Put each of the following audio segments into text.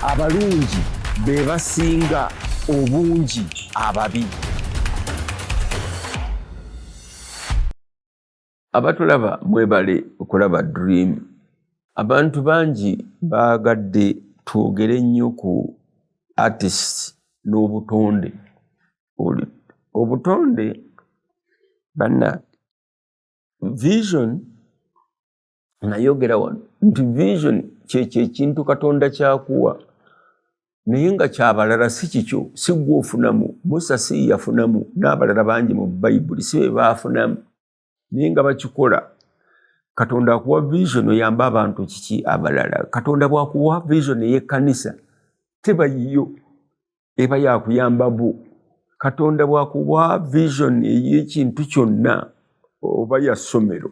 abalungi be basinga obungi ababi. Abatulaba mwebale okulaba Dream. Abantu bangi baagadde twogere nnyo ku artist n'obutonde. Obutonde banna vision nayogera wano nti vision kintu Katonda kyakuwa naye nga kyabalala si kikyo, si gwe ofunamu. Musa si yafunamu, n'abalala bangi mu Bayibuli si be baafunamu, naye nga bakikola. Katonda akuwa vision oyamba abantu kiki abalala. Katonda bwakuwa vision ey'ekkanisa teba yiyo, eba yakuyamba bo. Katonda bwakuwa vision ey'ekintu kyonna oba ya ssomero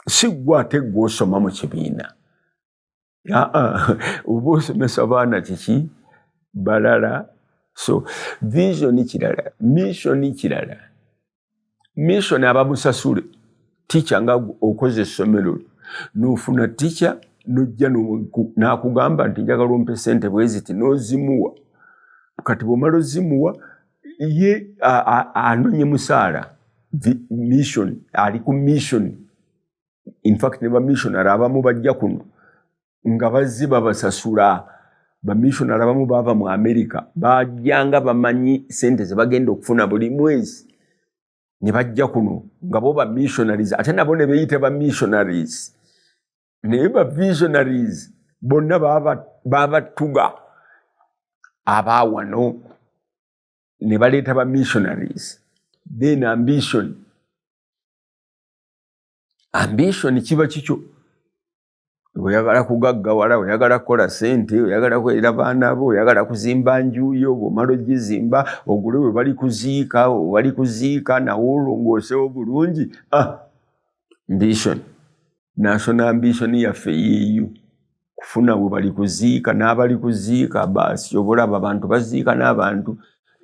si gwe ate gw'osoma mu kibiina. Oba osomesa baana kiki balala. So vision kirala, mission kirala. Mission abamusasule teacher nga okoze essomero n'ofuna teacher n'ojja n'akugamba nti njagala ompe ssente bweziti n'ozimuwa. Kati bw'omala ozimuwa ye anonye musaala. Mission ali ku mission. In fact ne ba missionary abamu bajja kuno nga bazzi babasasula. Ba missionary abamu bava mu America bajjanga bamanyi sente ze bagenda okufuna buli mwezi ne bajja kuno nga bo ba missionaries, ate nabo ne beeyita ba missionaries. Naye ba visionaries bonna babatuga abawano ne baleeta ba missionaries. Then ambition kiba kikyo. Oyagala kugaggawala, oyagala kukola sente, oyagala kuweerera baana bo, oyagala kuzimba njuyo, bw'omala ogizimba ogule we bali kuziika nawe olongoosewo bulungi. Ambition. National ambition yaffe yeeyo. Kufuna we bali kuziika n'abali kuziika baasi obalaba abantu baziika n'abantu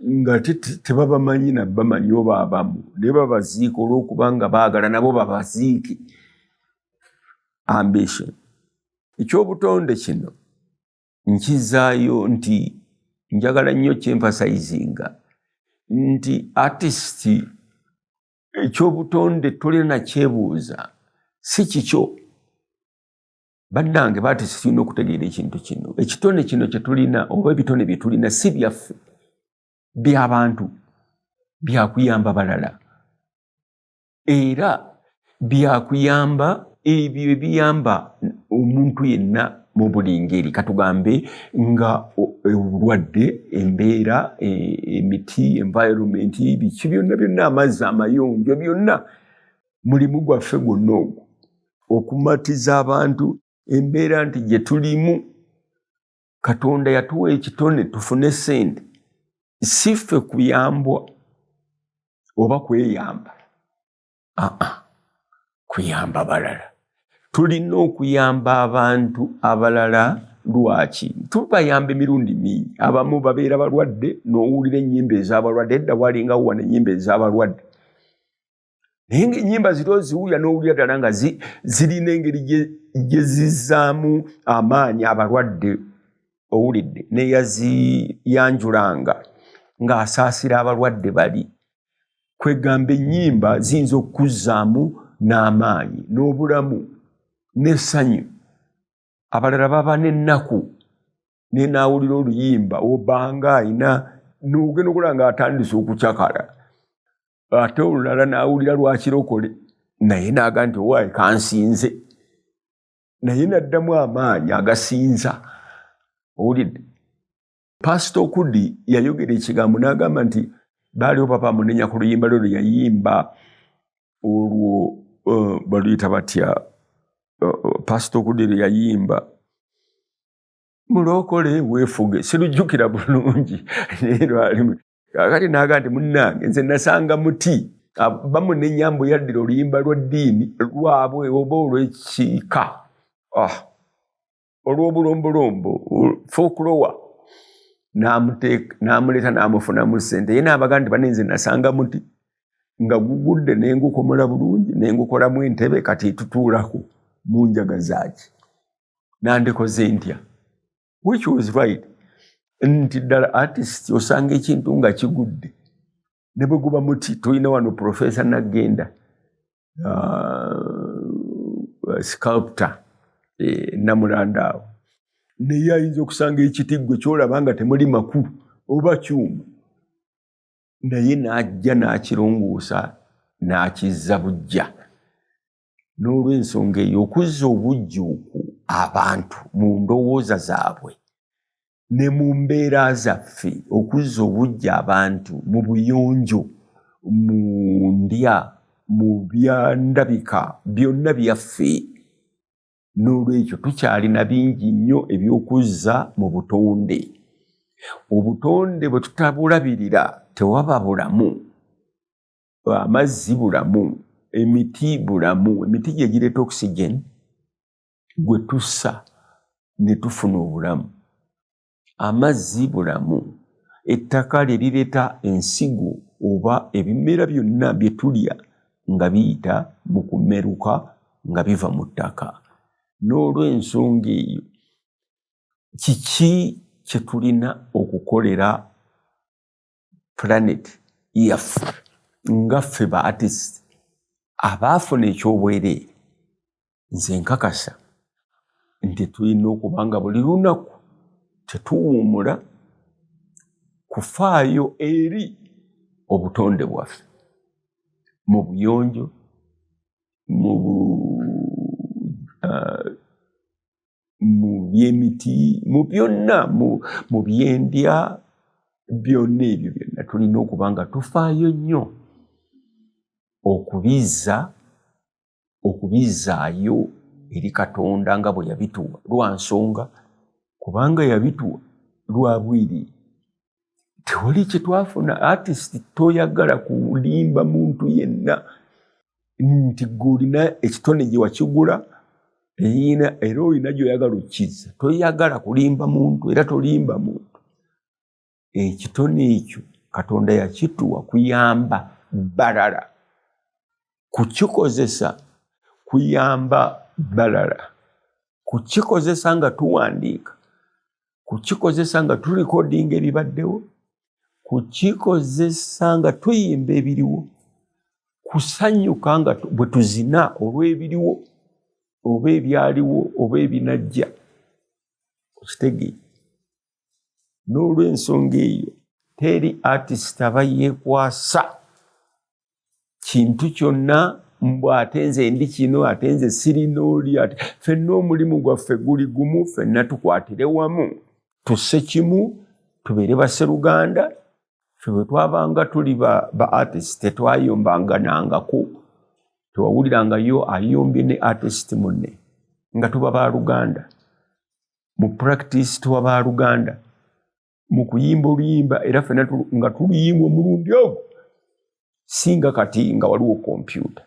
nga tebabamanyi na bamanyi oba abamu. Ne babaziika olw'okubanga baagala nabo babaziike. Ambition. Ekyobutonde kino nkizaayo nti njagala nnyo kyemphasizinga nti artist ekyobutonde tulina kyebuuza si kikyo. Bannange baartist tulina okutegeera ekintu kino. Ekitone kino kye tulina oba ebitone bye tulina si byaffe, by'abantu, byakuyamba balala. Era byakuyamba ebyo ebiyamba omuntu yenna mu buli ngeri. Katugambe nga obulwadde, embeera, emiti, environment, biki byonna, amazzi amayonjo, byonna mulimu gwaffe gwonna ogwo. Okumatiza abantu embeera nti gye tulimu Katonda yatuwa ekitone tufune ssente, si ffe kuyambwa oba kweyamba. Kuyamba balala. Tulina okuyamba abantu abalala. Lwaki? Tubayamba emirundi mingi. Abamu babeera balwadde n'owulira ennyimba ez'abalwadde. Edda walingawo wano ennyimba ez'abalwadde. Naye ng'ennyimba ziri oziwulira n'owulira ddala nga zirina engeri gye zizzaamu amaanyi abalwadde. Owulidde neyaziyanjulanga ng'asaasira abalwadde bali. Kwegamba ennyimba ziyinza okukuzzaamu n'amaanyi n'obulamu n'essanyu. Abalala baba n'ennaku naye n'awulira oluyimba obanga ayina n'ogenda okulaba ng'atandise okucakala. Ate olulala n'awulira lwakirokole naye n'aga nti owaaye kansinze, naye n'addamu amaanyi agasinza. Owulidde? Pastor Okudi yayogera ekigambo n'agamba nti baaliwo papa munenya ku luyimba lwe yayimba olwo baluyita batya. Pastor Okudi lwe yayimba mulokole weefuge, sirujjukira bulungi naye lwalimu. Kakati n'aga nti munnange nze nasanga muti bamunenya mbu yaddira oluyimba lw'eddiini lwabwe oba olw'ekiika, olw'obulombolombo, folklore, n'amuleeta n'amufunamu ssente. Ye n'abaga nti bane nze nasanga muti nga gugudde n'engukomola bulungi n'engukolamu entebe kati tutuulako mu njagazaaki. Nandikoze ntya? Which was right. nti ddala artist osanga ekintu nga kigudde ne bwe guba muti tulina wano Profesa Nagenda sculptor Namulanda awo naye ayinza okusanga ekiti gwe kyolaba nga temuli makulu oba kyuma naye n'ajja n'akirongoosa n'akizza bujja. N'olw'ensonga eyo okuzza obujjuuku abantu mu ndowooza zaabwe ne mu mbeera zaffe, okuzza obujja abantu mu buyonjo, mu ndya, mu byandabika byonna byaffe. N'olwekyo tukyalina bingi nnyo eby'okuzza mu butonde. Obutonde bwe tutabulabirira tewaba bulamu. Amazzi bulamu, emiti bulamu, emiti gye gireeta oxygen gwe tussa ne tufuna obulamu. Amazzi bulamu, ettaka lye lireeta ensigo oba ebimera byonna bye tulya nga biyita mu kumeruka nga biva mu ttaka. N'olw'ensonga eyo kiki kye tulina okukolera planet yaffe nga ffe ba artist abaafuna ekyobwereere? Nze nkakasa nti tulina okuba nga buli lunaku tetuwummula kufaayo eri obutonde bwaffe mu buyonjo, mu byemiti, mu byonna, mu byendya, byonna ebyo byonna tulina okuba nga tufaayo nnyo okubizzaayo eri Katonda nga bwe yabituwa. Lwa nsonga kubanga yabituwa lwa bwiri. Tewali kye twafuna. Artist toyagala kulimba muntu yenna nti gw'olina ekitone gye wakigula era olina gy'oyagala okizza. Toyagala kulimba muntu era tolimba muntu. Ekitone ekyo Katonda yakituwa kuyamba balala, kukikozesa kuyamba balala, kukikozesa nga tuwandiika, kukikozesa nga tulikodinga ebibaddewo, kukikozesa nga tuyimba ebiriwo, kusanyuka nga bwe tuzina olw'ebiriwo oba ebyaliwo oba ebinajja. Okitegeera? N'olw'ensonga eyo teri artist aba yeekwasa kintu kyonna mbu ate nze ndi kino, ate nze sirina oli, ate ffenna omulimu gwaffe guli gumu, ffenna tukwatire wamu tusse kimu tubeere basseruganda. Ffe bwe twabanga tuli ba artist tetwayombanganangako. Tewawulirangayo ayombye ne artist munne nga tuba baluganda. Mu practice tuba baluganda, mu kuyimba oluyimba era ffenna nga tuluyimba omulundi ogwo, singa kati nga waliwo kompyuta.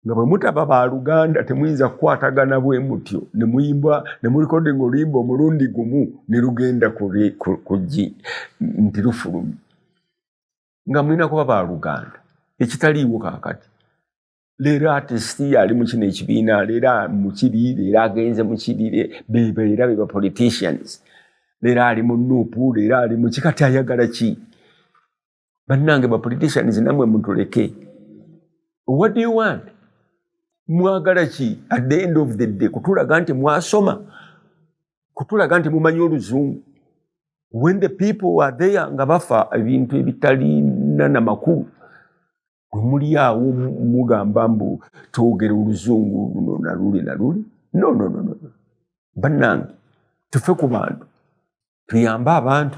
Nga bwe mutaba baluganda temuyinza kukwatagana bwe mutyo ne muyimba ne mulikodinga oluyimba omulundi gumu ne lugenda kugi nti lufulumye. Nga mulina kuba baluganda. Ekitaliiwo kaakati. Leero artist yali mu kino ekibiina, leero mukiri, leero agenze mu kiri, era be ba politicians. Leero ali mu Nuupu, leero ali mu kikati ayagala ki? Bannange ba politicians namwe mutuleke. What do you want? Mwagala ki? At the end of the day kutulaga nti mwasoma, kutulaga nti mumanyi Oluzungu. When the people are there nga bafa ebintu ebitalina na makulu, muli awo mugamba mbu twogera Oluzungu luno na luli na luli. No. Bannange tufe ku bantu, tuyambe abantu,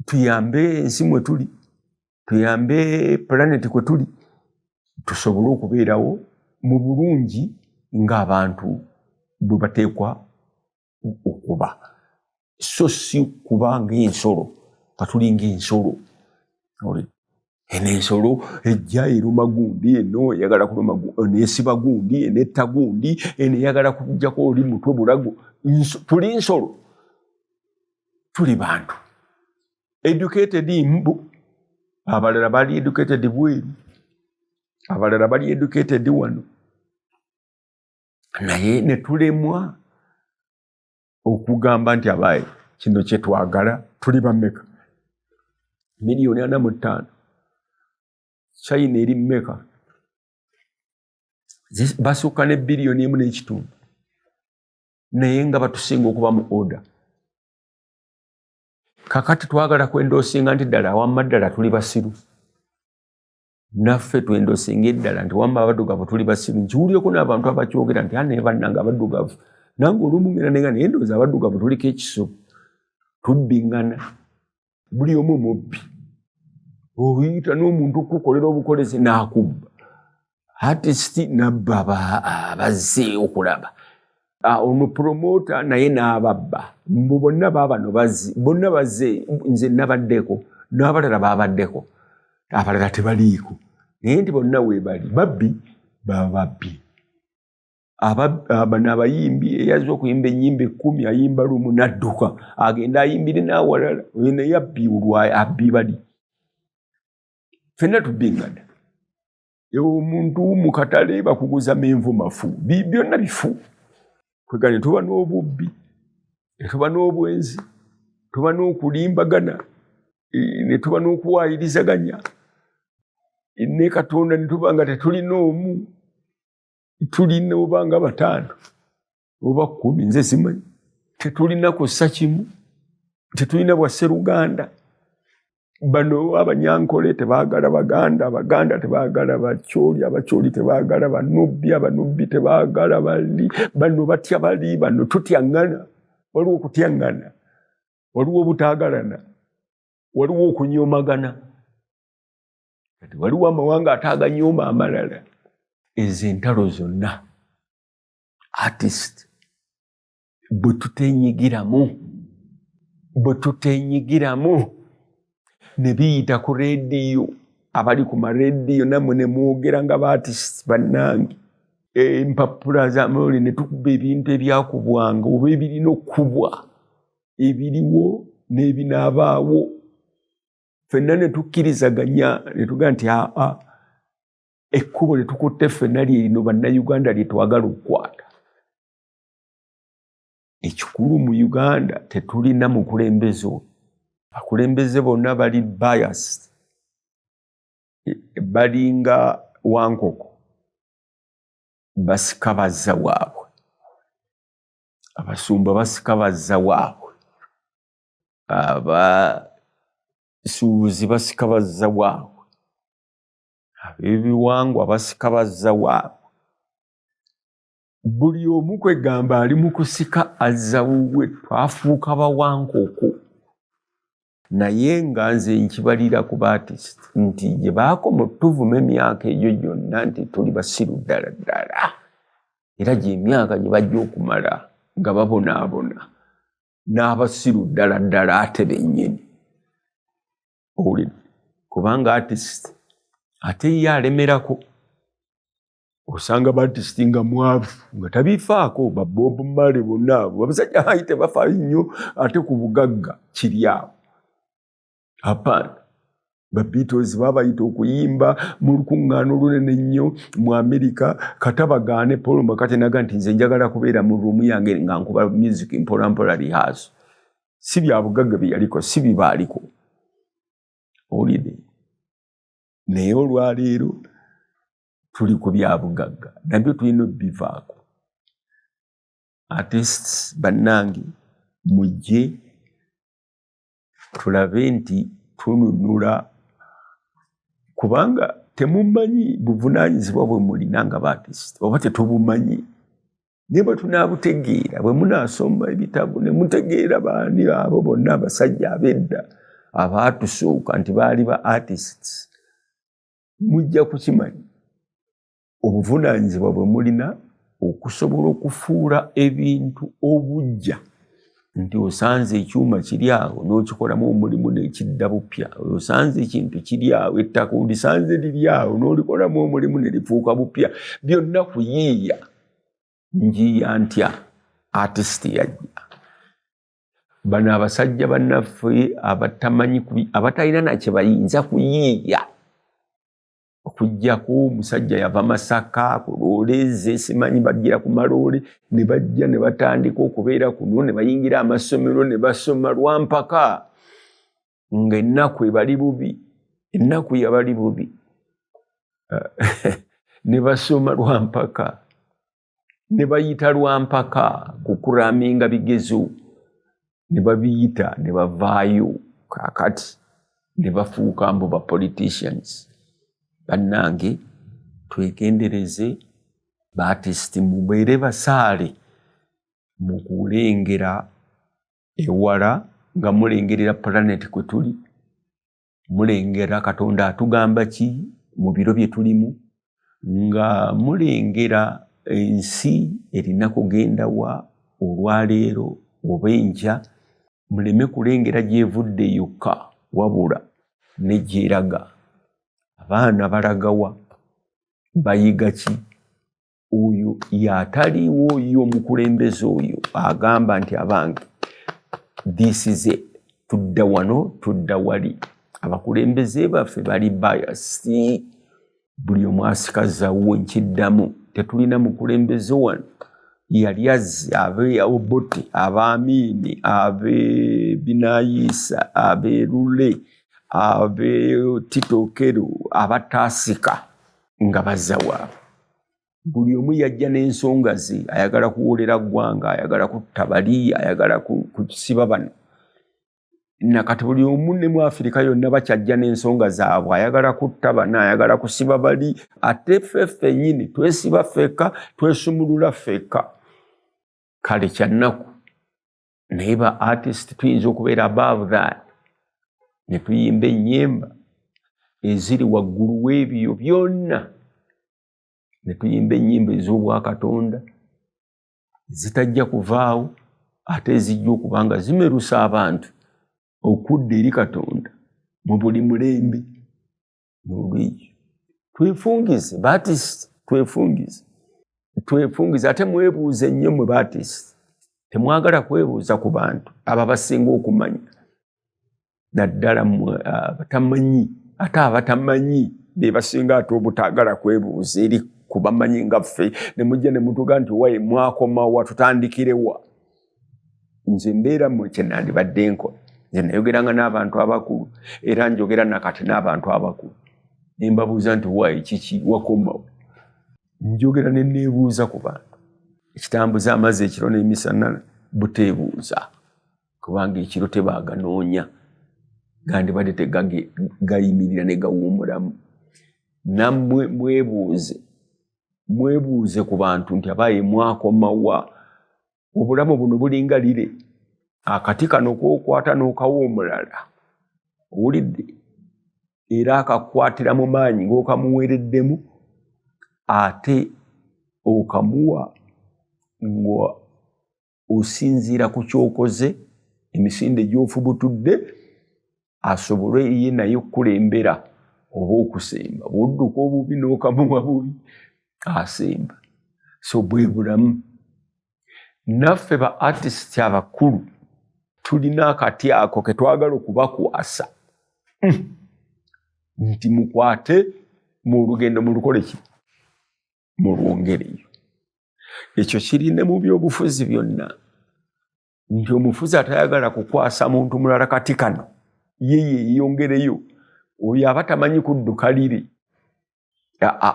tuyambe ensi mwe tuli, tuyambe planet kwe tuli, tusobole okubeerawo mu bulungi ng'abantu bwe bateekwa okuba. So si kuba ng'ensolo, katuli ng'ensolo. Ensolo ejja eruma gundi, eno eyagala kuluma gundi, neesiba gundi, enetta gundi, eno eyagala kujjako oli mutwe bulago. Tuli nsolo, tuli bantu. Educated mbu, abalala bali educated bweru, abalala bali educated wano. Naye ne tulemwa okugamba nti abaye kino kye twagala tuli bameka miliyoni 45 China eri mmeka basukka ne biliyoni 1.5 naye nga batusinga okuba mu order kakati twagala kwendoosinga nti ddala wamma ddala tuli basiru naffe twendoosinga eddala nti wamma abaddugavu tuli basiru nkiwulyeko n'abantu abakyogera nti ane bannanga abaddugavu nange olumungera nenga naye ndowooza abaddugavu tuliko ekiso tubbingana buli omu mubbi oyita n'omuntu okukolera obukolezi n'akubba artist nabba abazze okulaba ono promota naye n'ababba mbu bonna baabano bonna bazze nze nabaddeko n'abalala babaddeko abalala tebaliiko naye nti bonna weebali babbi bababbi bano abayimbi eyazze okuyimba ennyimba 10 ayimba lumu n'adduka agenda ayimbire n'awalala oyo naye abbi bali ffenna tubbingana omuntu mu katale bakuguza menvu mafu byonna bifu kwegane tuba n'obubbi tuba n'obwenzi tuba n'okulimbagana ne tuba n'okuwaayirizaganya ne Katonda ne tuba nga tetulina omu tulina oba nga 5 oba 10 nze simanyi tetulina kussa kimu tetulina bwa Sseruganda bano abanyankole tebaagala baganda abaganda tebaagala bacyoli abacyoli tebaagala banubbi abanubbi tebaagala bali bano batya bali bano tutyaŋŋana waliwo okutyaŋŋana waliwo obutaagalana waliwo okunyoomagana kati waliwo amawanga ataaganyooma amalala ezo entalo zonna artist bwe tutenyigiramu ne biyita ku leediyo abali ku mareediyo nammwe ne mwogera nga baartist bannange empapula zamuli ne tukuba ebintu ebyakubwanga oba ebirina okubwa ebiriwo n'ebinaabaawo ffenna ne tukkirizaganya ne tugaa nti ekkubo lye tukutte ffenna lyerino bannayuganda lye twagala okukwata ekikulu mu Uganda tetulina mukulembeze oyo akulembeze bonna bali biased balinga wankoko basika bazza waabwe abasumba basika bazza waabwe abasuubuzi basika bazza waabwe ab'ebiwangwa basika bazza waabwe buli omu kwegamba ali mu kusika azza wuwe twafuuka bawankoko naye nga nze nkibalira ku baartist nti gye baakoma tuvuma emyaka egyo gyonna nti tuli basiru ddala ddala era gy'emyaka gye bajja okumala nga babonaabona n'abasiru ddala ddala ate bennyini owulira kubanga artist ate ye alemerako osanga baartist nga mwavu nga tabifaako ba Bob Marley bonna abo abasajja ayi tebafaayo nnyo ate ku bugagga kiri awo apana ba Beatles babayita okuyimba mu lukuŋŋaana olunene nnyo mu Amerika katabagaane Paul McCartney naga nti nze njagala kubeera mu ruumu yange nga nkuba music mpolampola rehearsal si bya bugagga bye yaliko si bibaaliko owulidde naye olwaleero tuli ku bya bugagga nabyo tulina bivaako artists bannange mujje tulabe nti tununula kubanga temumanyi buvunaanyizibwa bwe mulina nga baartist oba tetubumanyi naye bwe tunaabutegeera bwe munaasoma ebitabo ne mutegeera baani abo bonna abasajja ab'edda abaatusooka nti baali ba artists mujja kukimanyi obuvunaanyizibwa bwe mulina okusobola okufuula ebintu obujja nti osanze ekyuma kiri awo n'okikolamu omulimu n'ekidda bupya osanze ekintu kiri awo ettaka olisanze liri awo n'olikolamu omulimu ne lifuuka bupya byonna kuyiiya njiiya ntya artist yajja bano abasajja bannaffe abatamanyi abatalina nakye bayinza kuyiiya kujjako musajja yava Masaka kuloleze simanyi bajjira ku malole ne bajja ne batandika okubeera kuno ne bayingira amasomero ne basoma lwampaka ng'ennaku ebali bubi ennaku yabali bubi ne basoma lwampaka ne bayita lwampaka kukuraminga bigezo ne babiyita ne bavaayo kakati ne bafuuka mbu ba politicians. Bannange twegendereze baartisti mubeere basaale mu kulengera ewala nga mulengerera planet kwe tuli, mulengera Katonda atugamba ki mu biro bye tulimu, nga mulengera ensi erina kugenda wa olwaleero oba enkya, muleme kulengera gyevudde yokka wabula ne gyeraga. Abaana balagawa bayiga ki? Oyo yataliwo oyo omukulembeze oyo agamba nti abange this is it, tudda wano tudda wali. Abakulembeze baffe bali biasi, buli omu asikazawo nkiddamu. Tetulina mukulembeze wano yali azze abe Obote, abaamini, abe Binayisa, abe Lule, abe Tito Kero, abataasika nga bazawa. Buli omu yajja n'ensonga ze, ayagala kuwolera ggwanga, ayagala kutta bali, ayagala kusiba bano. Nakati buli omu ne mu Afirika yonna bakyajja n'ensonga zaabwe, ayagala kutta bano, ayagala kusiba bali. Ate ffe ffennyini twesiba ffekka, twesumulula ffekka. Kale kyannaku naye ba artist tuyinza okubeera above that ne tuyimba ennyimba eziri waggulu w'ebyo byonna, ne tuyimba ennyimba ez'obwakatonda zitajja kuvaawo ate ezijja okuba nga zimerusa abantu okudda eri Katonda mu buli mulembe. N'olwekyo twefungize baartist, twefungize ate mwebuuze nnyo mu baartist. Temwagala kwebuuza ku bantu abo abasinga okumanya, naddala abatamanyi. Ate abatamanyi be basinga ate obutaagala kwebuuza eri ku bamanyi nga ffe, ne mujja ne mutuga nti wayi mwakomawa tutandikirewa. Nze mbeera mu kye nandibadde nkola. Nze nayogeranga n'abantu abakulu era njogera nakati n'abantu abakulu. Ne mbabuuza nti wayi kiki wakomawo. Njogera ne neebuuza ku bantu. Ekitambuza amazzi ekiro n'emisana buteebuuza, kubanga ekiro tebaaganoonya gandibadde tegayimirira ne gawuumulamu. Nammwe mwebuuze ku bantu nti abaye mwakomawa. Obulamu buno bulinga lire, akati kano k'okwata n'okawa omulala, owulidde, era akakwatira mu maanyi ng'okamuweereddemu, ate okamuwa nga osinziira ku kyokoze, emisinde gy'ofubutudde, asobole ye naye okukulembera oba okusemba. Bw'odduka obubi n'okamuwa bubi, asemba. So bwe bulamu. Naffe ba artist abakulu tulina akati ako ke twagala okubakwasa nti mukwate mu lugendo mulukole ki? Mulwongereyo. Ekyo kirine mu byobufuzi byonna, nti omufuzi atayagala kukwasa muntu mulala kati kano, ye yeeyongereyo. Oyo aba tamanyi kudduka lire.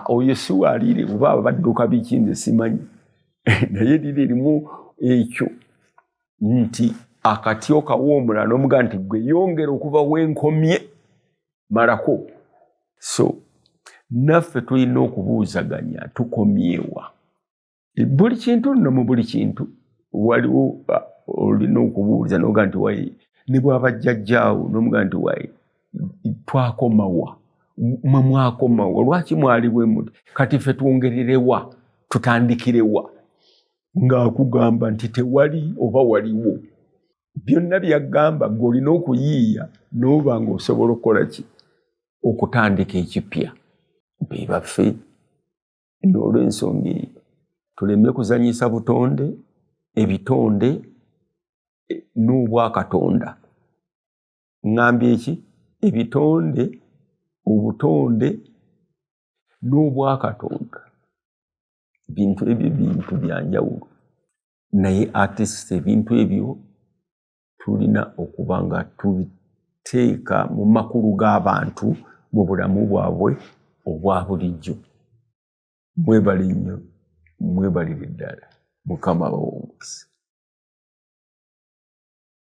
Oyo si waalire, oba aba badduka biki nze simanyi. Naye lire erimu ekyo nti akati okawa omulala n'omuga nti gwe yongera okuva wenkomye malako. So naffe tulina okubuuzaganya tukomyewa. Buli kintu nno, mu buli kintu waliwo olina okubuuza n'oga nti wayi ne bw'aba jjajjaawo n'omuga nti wayi twakomawa, mwe mwakomawa, lwaki mwali bwe muti, kati ffe twongererewa, tutandikirewa. Ng'akugamba nti tewali oba waliwo. Byonna byagamba ng'olina okuyiiya n'oba ng'osobola okukola ki? Okutandika ekipya. Be baffe n'olw'ensonga eyo tuleme kuzanyisa butonde, ebitonde n'obwakatonda. Ngambye ki? Ebitonde, obutonde n'obwakatonda bintu byanjawulo naye artists ebintu ebyo tulina okuba nga tubiteeka mu makulu g'abantu mu bulamu bwabwe obwa bulijjo. Mwebale nnyo, mwebalire ddala. Mukama bawombeese.